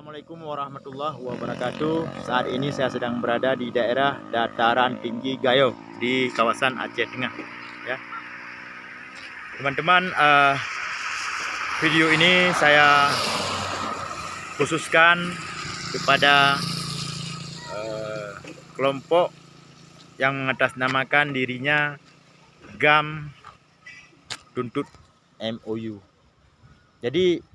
Assalamualaikum warahmatullahi wabarakatuh. Saat ini saya sedang berada di daerah dataran tinggi Gayo di kawasan Aceh Tengah. Ya, teman-teman, video ini saya khususkan kepada kelompok yang mengatasnamakan dirinya GAM Tuntut MOU. Jadi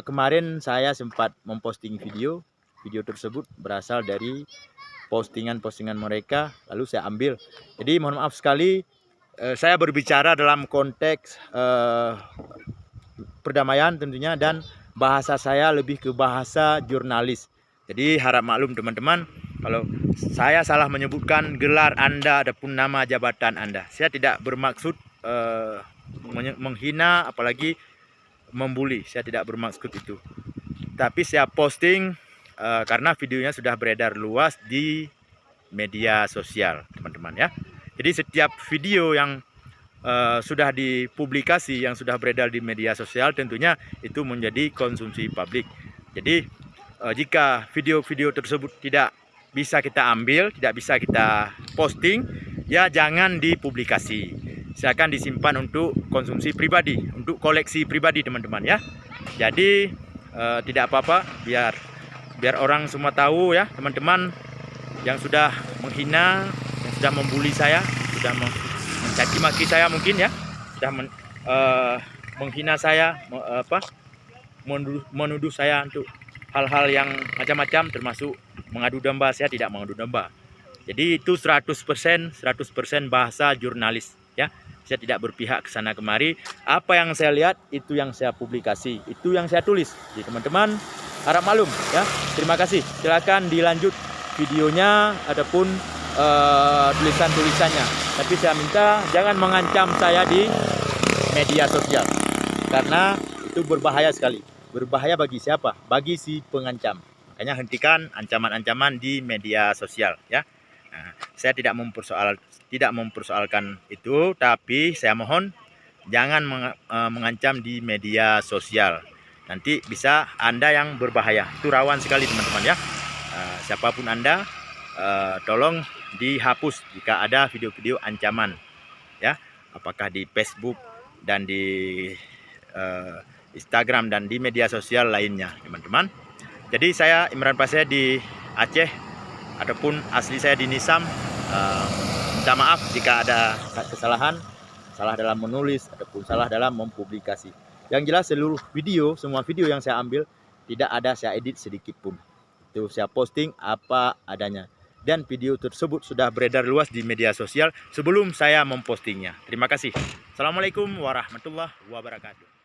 kemarin saya sempat memposting video tersebut berasal dari postingan mereka, lalu saya ambil. Jadi mohon maaf sekali, saya berbicara dalam konteks perdamaian tentunya, dan bahasa saya lebih ke bahasa jurnalis. Jadi harap maklum teman-teman kalau saya salah menyebutkan gelar Anda ataupun nama jabatan Anda. Saya tidak bermaksud menghina apalagi membuli, saya tidak bermaksud itu. Tapi saya posting karena videonya sudah beredar luas di media sosial, teman-teman ya. Jadi setiap video yang sudah dipublikasi, yang sudah beredar di media sosial, tentunya itu menjadi konsumsi publik. Jadi jika video-video tersebut tidak bisa kita ambil, tidak bisa kita posting, ya jangan dipublikasi. Silakan disimpan untuk konsumsi pribadi, untuk koleksi pribadi teman-teman ya. Jadi tidak apa-apa, biar orang semua tahu ya teman-teman, yang sudah menghina, yang sudah membuli saya, sudah mencaci maki saya mungkin ya, sudah menghina saya, menuduh saya untuk hal-hal yang macam-macam, termasuk mengadu domba. Saya tidak mengadu domba. Jadi itu 100% bahasa jurnalis ya. Saya tidak berpihak ke sana kemari. Apa yang saya lihat itu yang saya publikasi, itu yang saya tulis. Jadi teman-teman harap maklum ya. Terima kasih. Silakan dilanjut videonya ataupun tulisan-tulisannya. Tapi saya minta jangan mengancam saya di media sosial, karena itu berbahaya sekali. Berbahaya bagi siapa? Bagi si pengancam. Makanya hentikan ancaman-ancaman di media sosial ya. Nah, saya tidak mempersoalkan itu, tapi saya mohon jangan mengancam di media sosial. Nanti bisa Anda yang berbahaya. Itu rawan sekali teman-teman ya. Siapapun Anda, tolong dihapus jika ada video-video ancaman ya, apakah di Facebook dan di Instagram dan di media sosial lainnya teman-teman. Jadi saya Imran Pasya di Aceh, ataupun asli saya di Nisam. Minta maaf jika ada kesalahan, salah dalam menulis ataupun salah dalam mempublikasi. Yang jelas semua video yang saya ambil tidak ada saya edit sedikit pun. Itu saya posting apa adanya. Dan video tersebut sudah beredar luas di media sosial sebelum saya mempostingnya. Terima kasih. Assalamualaikum warahmatullahi wabarakatuh.